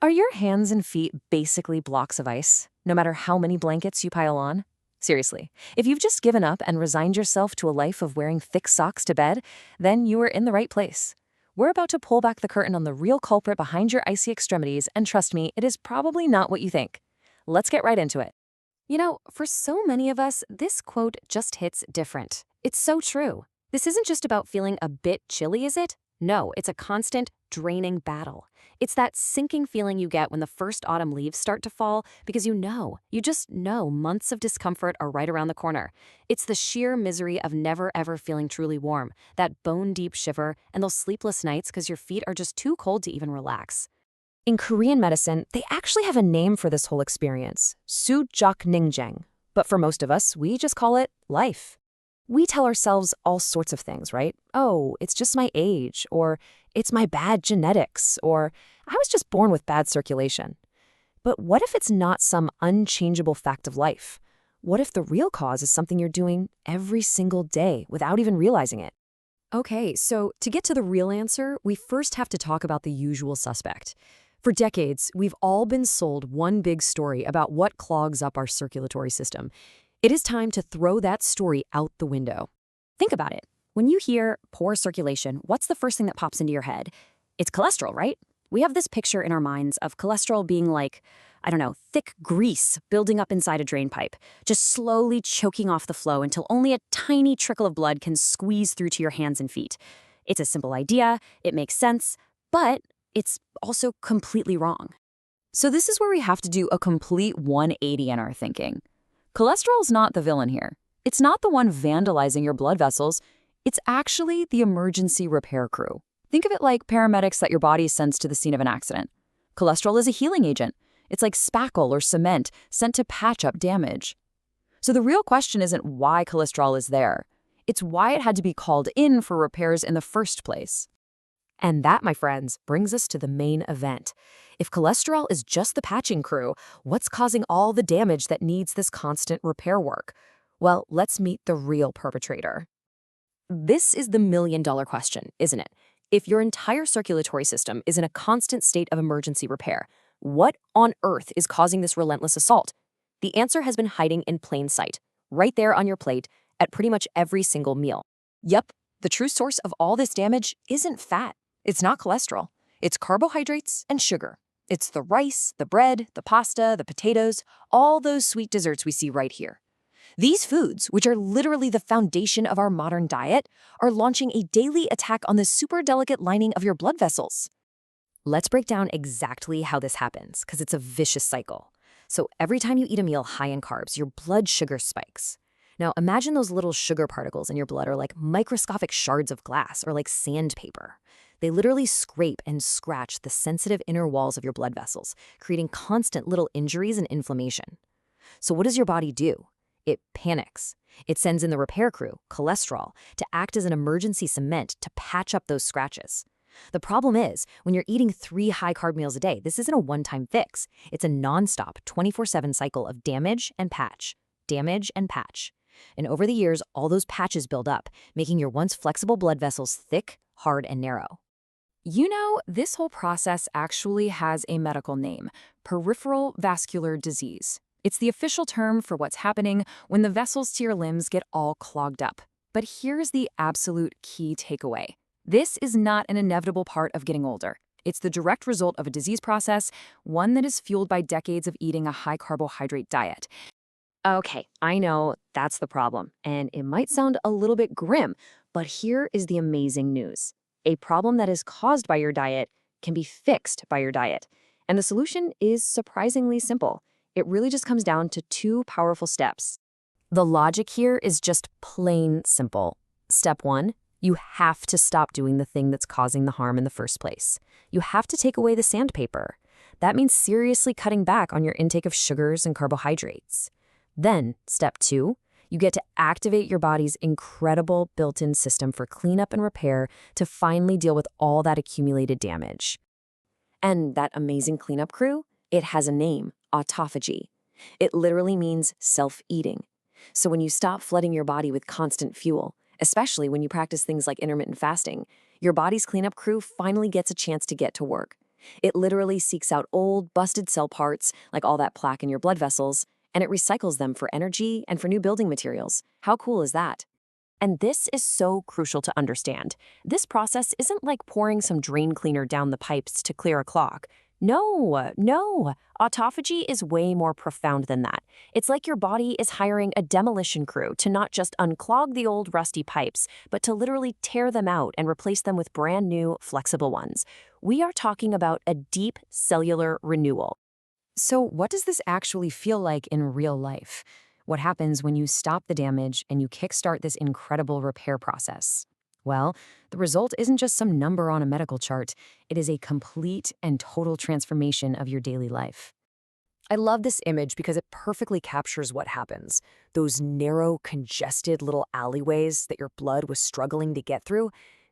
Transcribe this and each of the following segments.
Are your hands and feet basically blocks of ice, no matter how many blankets you pile on? Seriously, if you've just given up and resigned yourself to a life of wearing thick socks to bed, then you are in the right place. We're about to pull back the curtain on the real culprit behind your icy extremities, and trust me, it is probably not what you think. Let's get right into it. For so many of us, this quote just hits different. It's so true. This isn't just about feeling a bit chilly, is it? No, it's a constant, draining battle. It's that sinking feeling you get when the first autumn leaves start to fall because you just know months of discomfort are right around the corner. It's the sheer misery of never ever feeling truly warm, that bone-deep shiver, and those sleepless nights because your feet are just too cold to even relax. In Korean medicine, they actually have a name for this whole experience, sujok ningjang. But for most of us, we just call it life. We tell ourselves all sorts of things, right? Oh, it's just my age, or it's my bad genetics, or I was just born with bad circulation. But what if it's not some unchangeable fact of life? What if the real cause is something you're doing every single day without even realizing it? Okay, so to get to the real answer, we first have to talk about the usual suspect. For decades, we've all been sold one big story about what clogs up our circulatory system. It is time to throw that story out the window. Think about it. When you hear poor circulation, what's the first thing that pops into your head? It's cholesterol, right? We have this picture in our minds of cholesterol being like, thick grease building up inside a drain pipe, just slowly choking off the flow until only a tiny trickle of blood can squeeze through to your hands and feet. It's a simple idea, it makes sense, but it's also completely wrong. So this is where we have to do a complete 180 in our thinking. Cholesterol's not the villain here. It's not the one vandalizing your blood vessels. It's actually the emergency repair crew. Think of it like paramedics that your body sends to the scene of an accident. Cholesterol is a healing agent. It's like spackle or cement sent to patch up damage. So the real question isn't why cholesterol is there. It's why it had to be called in for repairs in the first place. And that, my friends, brings us to the main event. If cholesterol is just the patching crew, what's causing all the damage that needs this constant repair work? Well, let's meet the real perpetrator. This is the million-dollar question, isn't it? If your entire circulatory system is in a constant state of emergency repair, what on earth is causing this relentless assault? The answer has been hiding in plain sight, right there on your plate, at pretty much every single meal. Yep, the true source of all this damage isn't fat. It's not cholesterol. It's carbohydrates and sugar. It's the rice, the bread, the pasta, the potatoes, all those sweet desserts we see right here. These foods, which are literally the foundation of our modern diet, are launching a daily attack on the super delicate lining of your blood vessels. Let's break down exactly how this happens, because it's a vicious cycle. So every time you eat a meal high in carbs, your blood sugar spikes. Now imagine those little sugar particles in your blood are like microscopic shards of glass or like sandpaper. They literally scrape and scratch the sensitive inner walls of your blood vessels, creating constant little injuries and inflammation. So what does your body do? It panics. It sends in the repair crew, cholesterol, to act as an emergency cement to patch up those scratches. The problem is, when you're eating 3 high-carb meals a day, this isn't a one-time fix. It's a nonstop, 24/7 cycle of damage and patch, damage and patch. And over the years, all those patches build up, making your once flexible blood vessels thick, hard, and narrow. This whole process actually has a medical name, peripheral vascular disease. It's the official term for what's happening when the vessels to your limbs get all clogged up. But here's the absolute key takeaway. This is not an inevitable part of getting older. It's the direct result of a disease process, one that is fueled by decades of eating a high-carbohydrate diet. Okay, I know that's the problem, and it might sound a little bit grim, but here is the amazing news. A problem that is caused by your diet can be fixed by your diet. And the solution is surprisingly simple. It really just comes down to 2 powerful steps. The logic here is just plain simple. Step 1, you have to stop doing the thing that's causing the harm in the first place. You have to take away the sandpaper. That means seriously cutting back on your intake of sugars and carbohydrates. Then, step 2, you get to activate your body's incredible built-in system for cleanup and repair to finally deal with all that accumulated damage. And that amazing cleanup crew, it has a name, autophagy. It literally means self-eating. So when you stop flooding your body with constant fuel, especially when you practice things like intermittent fasting, your body's cleanup crew finally gets a chance to get to work. It literally seeks out old, busted cell parts, like all that plaque in your blood vessels, and it recycles them for energy and for new building materials. How cool is that? And this is so crucial to understand. This process isn't like pouring some drain cleaner down the pipes to clear a clog. No. Autophagy is way more profound than that. It's like your body is hiring a demolition crew to not just unclog the old rusty pipes, but to literally tear them out and replace them with brand new, flexible ones. We are talking about a deep cellular renewal. So, what does this actually feel like in real life? What happens when you stop the damage and you kickstart this incredible repair process? Well, the result isn't just some number on a medical chart, it is a complete and total transformation of your daily life. I love this image because it perfectly captures what happens. Those narrow, congested little alleyways that your blood was struggling to get through,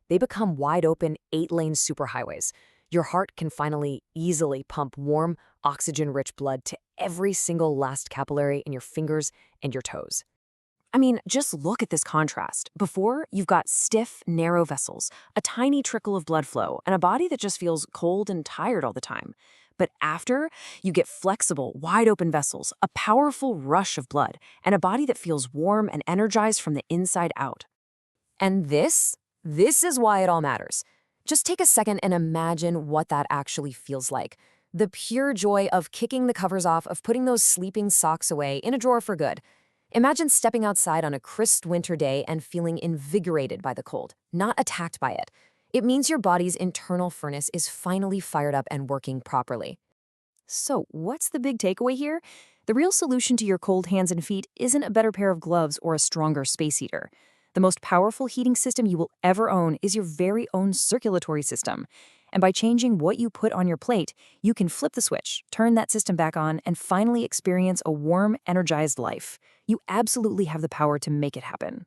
they become wide open 8-lane superhighways. Your heart can finally easily pump warm, oxygen-rich blood to every single last capillary in your fingers and your toes. I mean, just look at this contrast. Before, you've got stiff, narrow vessels, a tiny trickle of blood flow, and a body that just feels cold and tired all the time. But after, you get flexible, wide-open vessels, a powerful rush of blood, and a body that feels warm and energized from the inside out. And this is why it all matters. Just take a second and imagine what that actually feels like. The pure joy of kicking the covers off, of putting those sleeping socks away in a drawer for good. Imagine stepping outside on a crisp winter day and feeling invigorated by the cold, not attacked by it. It means your body's internal furnace is finally fired up and working properly. So, what's the big takeaway here? The real solution to your cold hands and feet isn't a better pair of gloves or a stronger space heater. The most powerful heating system you will ever own is your very own circulatory system. And by changing what you put on your plate, you can flip the switch, turn that system back on, and finally experience a warm, energized life. You absolutely have the power to make it happen.